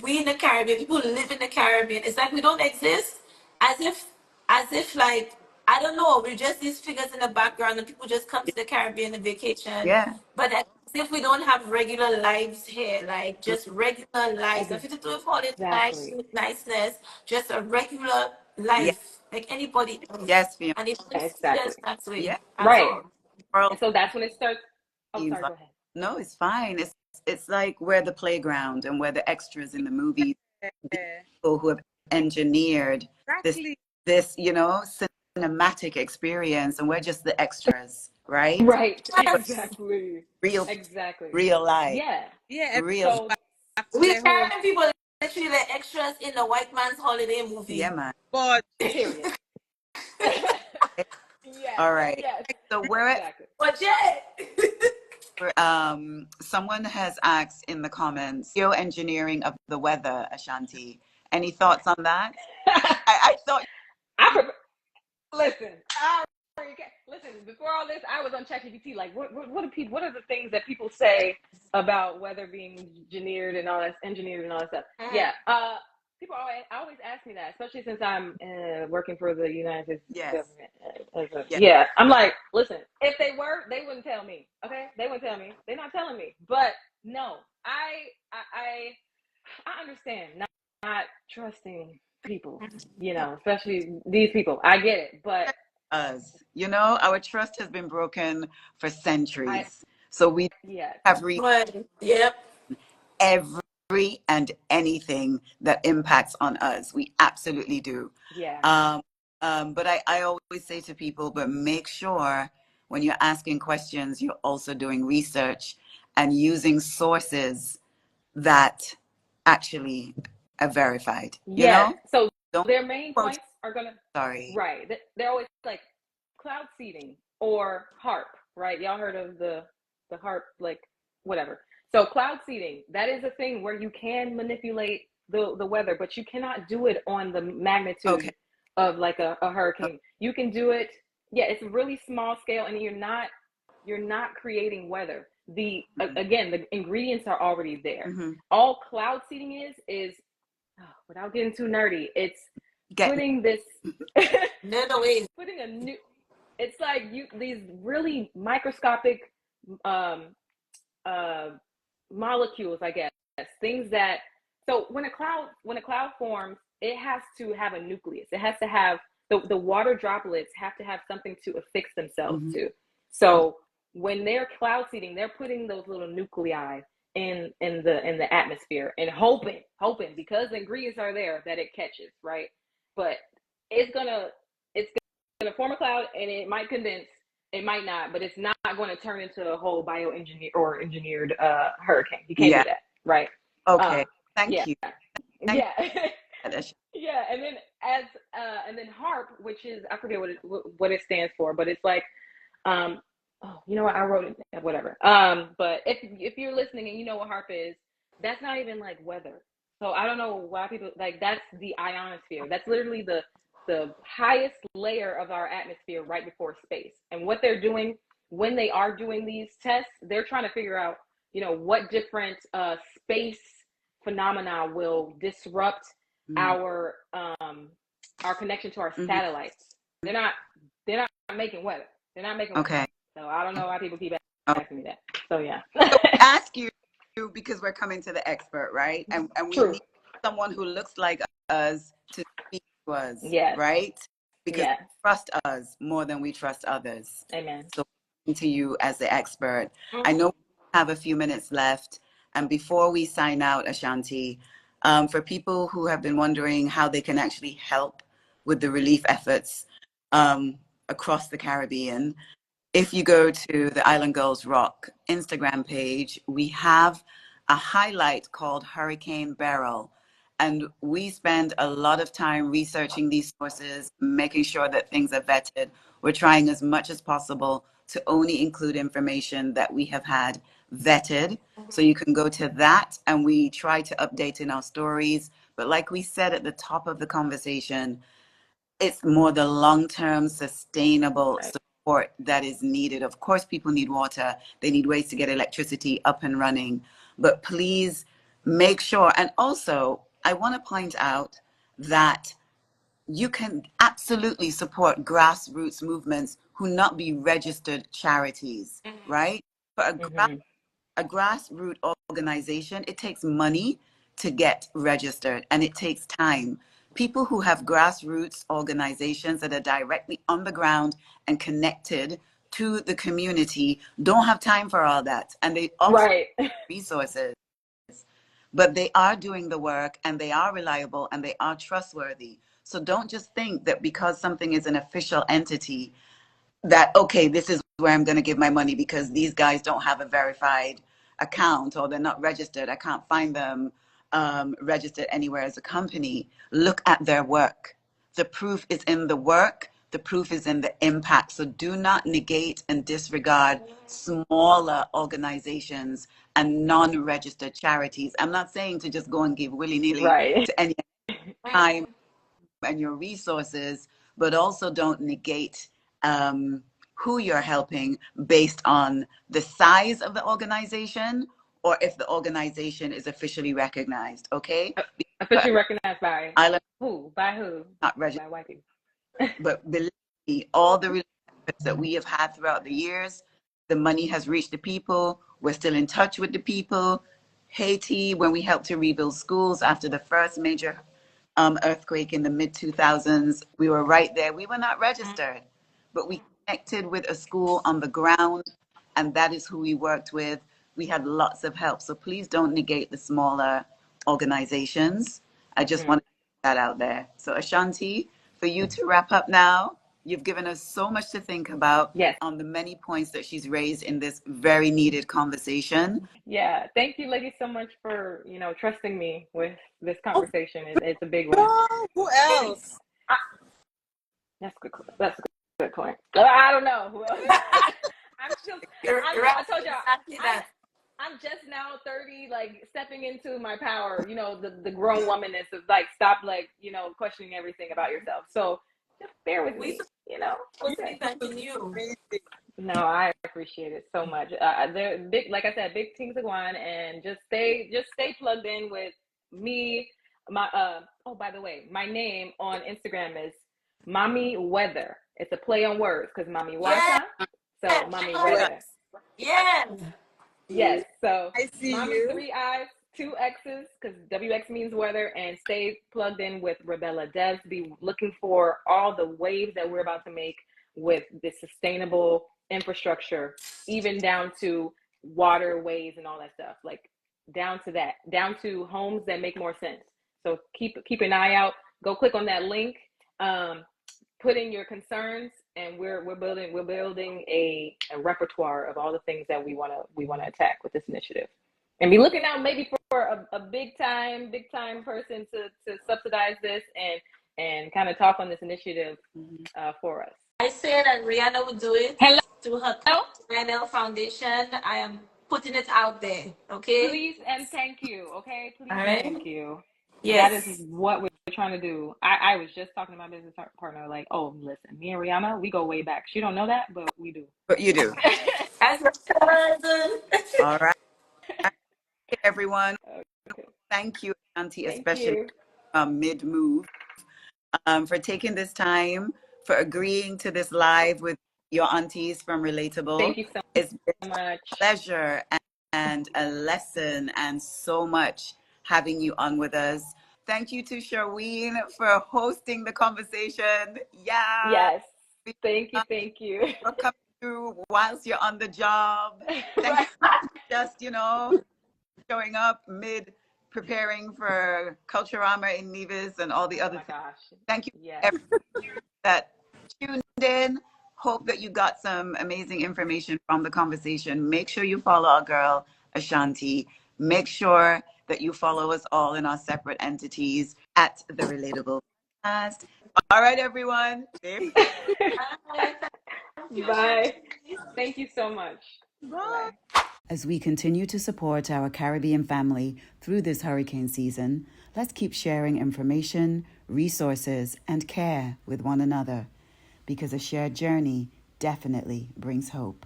Speaker 5: we in the Caribbean, people who live in the Caribbean, it's like we don't exist, as if like, I don't know, we're just these figures in the background and people just come to the Caribbean on vacation. But as if we don't have regular lives here, like just regular lives. If you do it for it niceness, just a regular life, like anybody else.
Speaker 1: Yes, Fiona.
Speaker 5: And it's just that way.
Speaker 2: Right. And so that's when it starts. Oh, sorry, go ahead.
Speaker 1: No, it's fine. It's like we're the playground and we're the extras in the movie. People who have engineered this, cinematic experience, and we're just the extras, right?
Speaker 2: Right. Exactly.
Speaker 1: Real life.
Speaker 2: Yeah.
Speaker 1: Real.
Speaker 5: We're carrying people literally the extras in the white man's holiday movie.
Speaker 1: Yeah, man.
Speaker 4: God.
Speaker 2: Period. Yeah.
Speaker 1: All right.
Speaker 2: Yes.
Speaker 1: So we're at
Speaker 2: Exactly.
Speaker 5: But yet,
Speaker 1: someone has asked in the comments, geoengineering of the weather, Ashanti. Any thoughts on that? I thought
Speaker 2: I prefer, listen. I already listen. Before all this, I was on ChatGPT. Like, what do people? What are the things that people say about weather being engineered and all that, engineered and all that stuff? Yeah. People always ask me that, especially since I'm working for the United States
Speaker 1: yes.
Speaker 2: government.
Speaker 1: Yes.
Speaker 2: Yeah, I'm like, listen, if they were, they wouldn't tell me. Okay, they wouldn't tell me. They're not telling me. But no, I understand not trusting people. You know, especially these people. I get it, but
Speaker 1: Us. You know, our trust has been broken for
Speaker 2: I
Speaker 1: centuries. So we
Speaker 2: yes,
Speaker 1: have reached
Speaker 5: but yep.
Speaker 1: every and anything that impacts on us. We absolutely do.
Speaker 2: yeah,
Speaker 1: Um, but I always say to people, but make sure when you're asking questions, you're also doing research and using sources that actually are verified. You
Speaker 2: yeah.
Speaker 1: know,
Speaker 2: So
Speaker 1: don't
Speaker 2: their main
Speaker 1: quote.
Speaker 2: points are gonna
Speaker 1: Sorry.
Speaker 2: right. They're always like cloud seeding or HARP, right? Y'all heard of the HARP, like whatever. So cloud seeding, that is a thing where you can manipulate the weather, but you cannot do it on the
Speaker 1: Okay.
Speaker 2: magnitude of like a hurricane. You can do it, yeah, it's a really small scale, and you're not creating weather. The again, the ingredients are already there.
Speaker 1: Mm-hmm.
Speaker 2: All cloud seeding is without getting too nerdy, it's
Speaker 1: Get
Speaker 2: putting this
Speaker 5: No way.
Speaker 2: putting a new, it's like you these really microscopic um uh molecules, I guess, things that, so when a cloud forms, it has to have a nucleus. It has to have the water droplets have to have something to affix themselves
Speaker 1: mm-hmm.
Speaker 2: to. So when they're cloud seeding, they're putting those little nuclei in the atmosphere and hoping because the ingredients are there that it catches, right? But it's gonna it's gonna form a cloud, and it might condense, it might not, but it's not going to turn into a whole bioengineer or engineered hurricane. You can't
Speaker 1: Yeah.
Speaker 2: do that, right?
Speaker 1: Okay. Thank
Speaker 2: Yeah,
Speaker 1: you. Thank
Speaker 2: yeah,
Speaker 1: you.
Speaker 2: yeah. And then and then HARP, which is, I forget what it stands for, but it's like oh, you know what? I wrote it, whatever. But if you're listening and you know what HARP is, that's not even like weather. So I don't know why people like, that's the ionosphere. That's literally the highest layer of our atmosphere right before space. And what they're doing when they are doing these tests, they're trying to figure out, what different space phenomena will disrupt
Speaker 1: Mm.
Speaker 2: our connection to our
Speaker 1: Mm-hmm.
Speaker 2: satellites. They're not making weather. They're not making weather.
Speaker 1: Okay.
Speaker 2: So I don't know why people keep
Speaker 1: Okay.
Speaker 2: asking me that. So yeah.
Speaker 1: So we ask you because we're coming to the expert, right? And we
Speaker 2: True.
Speaker 1: need someone who looks like us to speak to us,
Speaker 2: Yes.
Speaker 1: right? Because
Speaker 2: Yes.
Speaker 1: they trust us more than we trust others.
Speaker 2: Amen.
Speaker 1: So to you as the expert. I
Speaker 2: Mm-hmm.
Speaker 1: know we have a few minutes left. And before we sign out, Ashanti, for people who have been wondering how they can actually help with the relief efforts across the Caribbean, if you go to the Island Girls Rock Instagram page, we have a highlight called Hurricane Beryl. And we spend a lot of time researching these sources, making sure that things are vetted. We're trying as much as possible to only include information that we have had vetted. So you can go to that, and we try to update in our stories. But like we said at the top of the conversation, it's more the long-term sustainable
Speaker 2: Right.
Speaker 1: support that is needed. Of course, people need water. They need ways to get electricity up and running. But please make sure. And also, I want to point out that you can absolutely support grassroots movements who not be registered charities, right? For
Speaker 2: Mm-hmm.
Speaker 1: a grassroots organization, it takes money to get registered, and it takes time. People who have grassroots organizations that are directly on the ground and connected to the community don't have time for all that. And they also
Speaker 2: Right.
Speaker 1: have resources, but they are doing the work, and they are reliable, and they are trustworthy. So don't just think that because something is an official entity that, okay, this is where I'm going to give my money because these guys don't have a verified account or they're not registered. I can't find them registered anywhere as a company. Look at their work. The proof is in the work. the proof is in the impact. So do not negate and disregard smaller organizations and non-registered charities. I'm not saying to just go and give willy-nilly
Speaker 2: Right.
Speaker 1: to any time and your resources, but also don't negate who you're helping based on the size of the organization or if the organization is officially recognized. Okay,
Speaker 2: Officially recognized by
Speaker 1: Island,
Speaker 2: who? By who?
Speaker 1: not registered.
Speaker 2: By white people.
Speaker 1: But believe me, all the relationships that we have had throughout the years, the money has reached the people. We're still in touch with the people. Haiti, when we helped to rebuild schools after the first major earthquake in the mid 2000s, we were right there. We were not registered, but we connected with a school on the ground, and that is who we worked with. We had lots of help. So please don't negate the smaller organizations. I just want to get that out there. So Ashanti, for you to wrap up now, you've given us so much to think about.
Speaker 2: Yes.
Speaker 1: On the many points that she's raised in this very needed conversation.
Speaker 2: Yeah, thank you, ladies, so much for trusting me with this conversation. It's a big one.
Speaker 4: Who else?
Speaker 2: That's good. That's a good point. I don't know who else. I told y'all. I'm just now 30, like stepping into my power, the grown womanness of like, stop, like, questioning everything about yourself. So just bear with me,
Speaker 5: We depend on you.
Speaker 2: No, I appreciate it so much. They're big, like I said, big things are going, and just stay plugged in with me. By the way, my name on Instagram is Mommy Weather. It's a play on words because Mommy Wata. So Mommy Weather.
Speaker 5: Yeah.
Speaker 2: Yes. So
Speaker 4: I see
Speaker 2: Mommy
Speaker 4: you.
Speaker 2: 3 I's, 2 X's, because WX means weather, and stay plugged in with Rebella Devs. Be looking for all the waves that we're about to make with the sustainable infrastructure, even down to waterways and all that stuff, like down to homes that make more sense. So keep an eye out. Go click on that link. Put in your concerns, and we're building a repertoire of all the things that we want to attack with this initiative, and be looking out maybe for a big time person to subsidize this and kind of talk on this initiative for us.
Speaker 5: I say that Rihanna would do it.
Speaker 2: Hello.
Speaker 5: To her NL Foundation. I am putting it out there. Okay.
Speaker 2: Please and thank you. Okay. Please
Speaker 5: and
Speaker 2: thank you.
Speaker 5: Yes.
Speaker 2: That is what we're trying to do. I was just talking to my business partner, like, oh, listen, me and Rihanna, we go way back. She don't know that, but we do.
Speaker 1: But you do.
Speaker 5: As a cousin.
Speaker 1: All right. Okay, everyone. Okay. Thank you, Auntie, especially mid-move, for taking this time, for agreeing to this live with your aunties from Relatable.
Speaker 2: Thank you so
Speaker 1: it's been
Speaker 2: much.
Speaker 1: A pleasure and a lesson and so much having you on with us. Thank you to Sherween for hosting the conversation. Yeah.
Speaker 2: Yes. Thank you.
Speaker 1: For coming through whilst you're on the job. Thank you for just, showing up mid preparing for Culturama in Nevis and all the other things.
Speaker 2: Gosh.
Speaker 1: Thank you,
Speaker 2: yes.
Speaker 1: everyone that tuned in. Hope that you got some amazing information from the conversation. Make sure you follow our girl, Ashanti. Make sure that you follow us all in our separate entities at the Relatable Podcast. All right, everyone.
Speaker 2: Bye. Thank you so much.
Speaker 1: Bye. As we continue to support our Caribbean family through this hurricane season, let's keep sharing information, resources, and care with one another, because a shared journey definitely brings hope.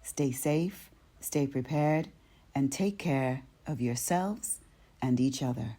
Speaker 1: Stay safe, stay prepared, and take care of yourselves and each other.